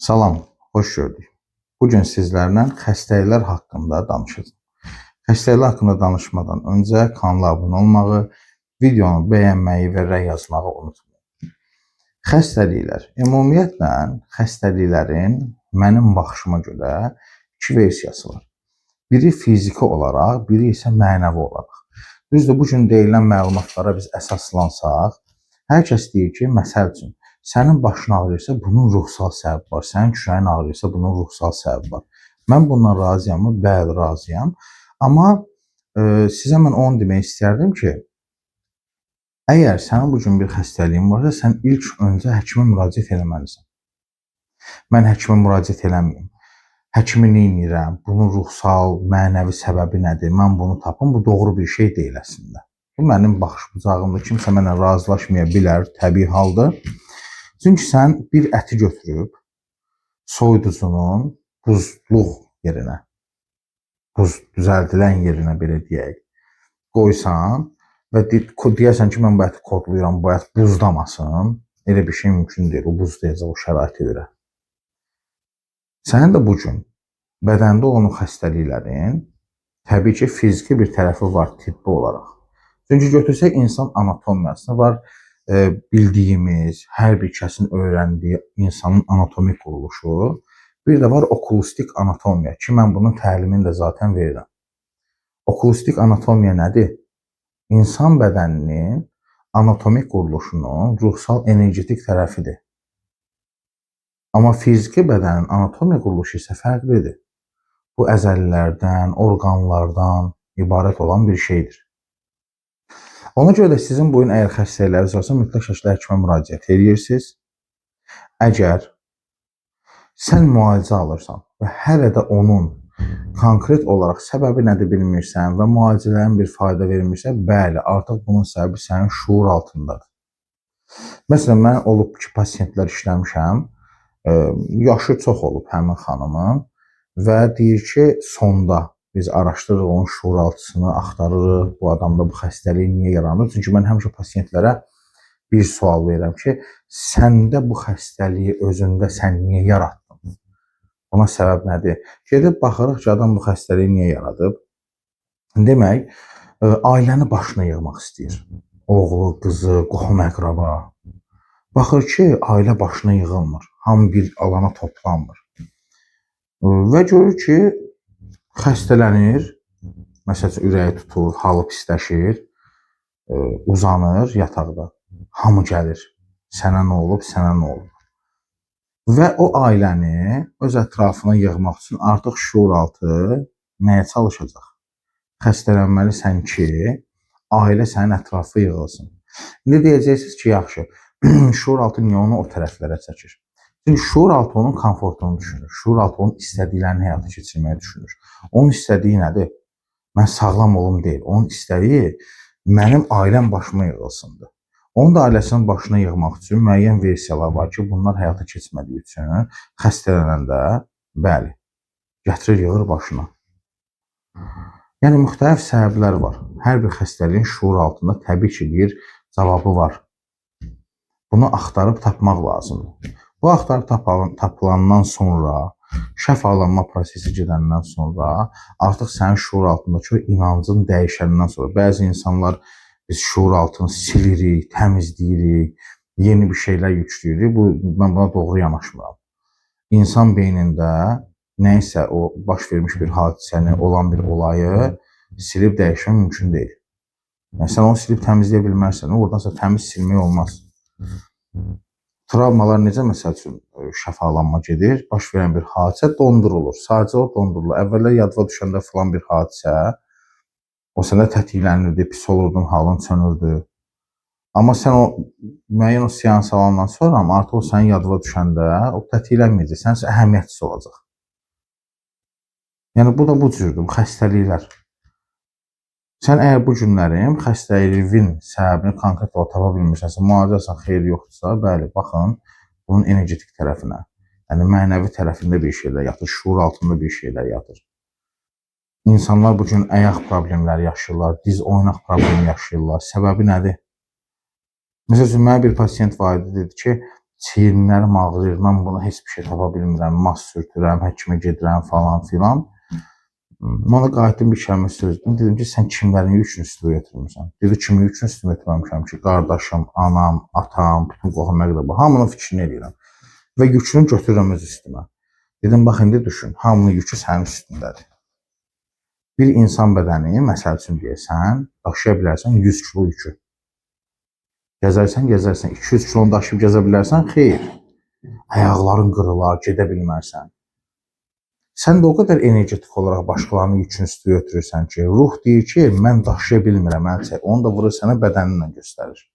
Salam, xoş gördük. Bugün sizlərlə xəstəliklər haqqında danışacağım. Xəstəliklər haqqında danışmadan öncə kanala abunə olmağı, videonu bəyənməyi və rəy yazmağı unutmayın. Xəstəliklər. Ümumiyyətlə, xəstəliklərin mənim baxışıma görə iki versiyası var. Biri fiziki olaraq, biri isə mənəvi olaraq. Düzdür, bugün deyilən məlumatlara biz əsaslansaq, hər kəs deyir ki, məsəl üçün, sənin başın ağrıyırsa, bunun ruhsal səbəbi var. Sənin kürəyin ağrıyırsa, bunun ruhsal səbəbi var. Mən bundan razıyam mı? Bəli, razıyam. Amma sizə mən onu demək istərdim ki, əgər sənin bugün bir xəstəliyin varsa, sən ilk öncə həkimə müraciət eləməlisən. Mən həkimə müraciət eləməyim. Həkimi neynirəm? Bunun ruhsal, mənəvi səbəbi nədir? Mən bunu tapım. Bu doğru bir şey deyil əslində. Bu mənim baxış bucağımda. Kimsə mənə razılaşmaya bilər, təbii haldır. Çünki sən bir əti götürüb soyuducunun buzluq yerinə, buz düzəldilən yerinə belə deyək, qoysan və deyərsən ki, mən bu əti kodlayıram, bu ət buzdamasın. Elə bir şey mümkün deyil. O buzlayacaq o şəraitə görə. Sənin də bugün bədəndə olan o xəstəliklərin təbii ki, fiziki bir tərəfi var tibbi olaraq. Çünki götürsək insan anatomiyasına var bildiyimiz, hər bir kəsin öyrəndiyi insanın anatomik quruluşu. Bir də var okulistik anatomiya ki, mən bunun təlimini də zaten verirəm. Okulistik anatomiya nədir? İnsan bədəninin anatomik quruluşunun ruhsal energetik tərəfidir. Amma fiziki bədənin anatomiya quruluşu isə fərqlidir. Bu əzəlilərdən, orqanlardan ibarət olan bir şeydir. Ona görə də sizin bu gün əgər xəstəlikləriniz varsa, mütləq şəkildə həkimə müraciət edirsiniz. Əgər sən müalicə alırsan və hələ də onun konkret olaraq səbəbi nədir bilmirsən və müalicələrin bir fayda vermirsə, bəli, artıq bunun səbəbi sənin şuur altındadır. Məsələn, mən olub ki, pasiyentlər işləmişəm, yaşı çox olub həmin xanımın və deyir ki, sonda biz araşdırırıq onun şuuraltısını, axtarırıq, bu adamda bu xəstəlik niyə yaranır? Çünki mən həmişə pasiyentlərə bir sual verirəm ki, səndə bu xəstəliyi özündə sən niyə yaratdın? Buna səbəb nədir? Gedib baxırıq ki, adam bu xəstəliyi niyə yaradıb? Demək, ailəni başına yığmaq istəyir. Oğlu, qızı, qohum əqraba. Baxır ki, ailə başına yığılmır. Hamı bir alana toplanmır. Və görür ki, xəstələnir, məsələn, ürəyi tutur, halı pisləşir, uzanır yataqda. Hamı gəlir, sənə nə olub, sənə nə olub. Və o ailəni öz ətrafına yığmaq üçün artıq şuuraltı nəyə çalışacaq? Xəstələnməlisən ki, ailə sənin ətrafı yığılsın. İndi deyəcəksiniz ki, yaxşı, şuuraltı niyə onu o tərəflərə çəkir? Çünki şuuraltı onun komfortunu düşünür. Şuuraltı onun istədiklərini həyata keçirməyi düşünür. Onun istədiyi nədir? Mən sağlam olum deyil. Onun istədiyi mənim ailəm başıma yığılsındır. Onun da ailəsinin başına yığmaq üçün müəyyən versiyalar var ki, bunlar həyata keçmədiyi üçün xəstələnəndə, bəli, gətirir yığır başına. Yəni, müxtəlif səbəblər var. Hər bir xəstəliyin şuur altında təbii ki, bir cavabı var. Bunu axtarıb tapmaq lazımdır. Bu axtarıb tapılandan sonra, şəfalanma prosesi gedəndən sonra, artıq sənin şuur altındakı inancın dəyişəndən sonra, bəzi insanlar biz şuur altını silirik, təmizləyirik, yeni bir şeylər yükləyirik. Mən buna doğru yanaşmıram. İnsan beynində nəysə o baş vermiş bir hadisəni, olan bir olayı silib dəyişmək mümkün deyil. Yəni, sən onu silib təmizləyə bilmərsən, oradan sonra təmiz silmək olmaz. Travmalar necə məsəl üçün şəfalanma gedir? Baş verən bir hadisə dondurulur. Sadəcə o dondurulur. Əvvəllər yadıma düşəndə filan bir hadisə, o səndə tətiklənirdi, pis olurdun, halın sönürdü. Amma sən o müəyyən o seans alandan sonra artıq o sənin yadıma düşəndə o tətiklənməyəcək, sənin üçün əhəmiyyətsiz olacaq. Yəni, bu da bu cürdür, bu xəstəliklər. Sən əgər bu günlərim xəstəliyin səbəbini konkret olaraq tapa bilmirsənsə, müalicəsən xeyri yoxdursa, bəli, baxın, bunun energetik tərəfinə, yəni mənəvi tərəfində bir şeylər yatır, şuur altında bir şeylər yatır. İnsanlar bugün ayaq problemləri yaşayırlar, diz oynaq problemi yaşayırlar. Səbəbi nədir? Məsəl üçün, mənə bir pasiyent var idi, dedi ki, çiyinlərim ağrıyır, mən buna heç bir şey tapa bilmirəm, mas sürtürəm, həkimə gedirəm falan filan. Ona qayıtdım bir kəlmə sözdüm. Dedim ki, sən kimlərin yükünü üstünə götürmüsən? Dedi, kimin yükünü üstünə götürməmişəm ki, qardaşım, anam, atam, bütün qohum əqrəba, hamının fikrini eləyirəm və yükünü götürürəm öz üstümə. Dedim, bax indi düşün, hamının yükü sənin üstündədir. Bir insan bədəni, məsəl üçün deyəsən, daşıya bilərsən 100 kilo yükü. Gəzərsən, 200 kilonu daşıyıb gəzə bilərsən, xeyr. Ayaqların qırılar, gedə bilmərsən. Sən də o qədər energetik olaraq başqalarının yükünü üstə götürürsən ki, ruh deyir ki, mən daşıya bilmirəm, onu da vurur sənə bədəninlə göstərir.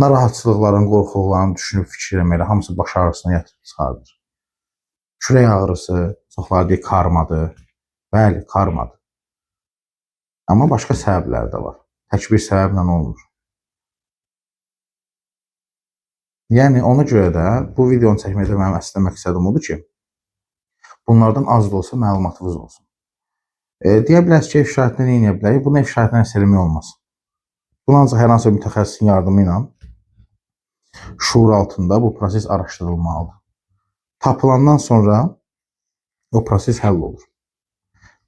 Narahatçılıqların, qorxuların düşünüb fikir eləməklə hamısı baş ağrısına yatırıb çıxardır. Kürək ağrısı, çoxları deyir karmadır. Bəli, karmadır. Amma başqa səbəblər də var. Tək bir səbəblə olmur. Yəni, ona görə də bu videonu çəkməkdə mənim əslində məqsədim odur ki, bunlardan az da olsa məlumatınız olsun. Deyə bilərsiniz ki, ev şəraitində nə edə bilərik? Bunu ev şəraitində nəsə eləmək olmaz. Bunu ancaq hər hansı bir mütəxəssisin yardımı ilə şuur altında bu proses araşdırılmalıdır. Tapılandan sonra o proses həll olur.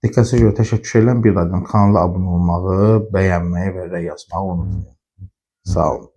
Diqqətinizə görə təşəkkür edirəm. Bir daha kanala abunə olmağı, bəyənməyi və rəy yazmağı unutmayın. Sağ olun.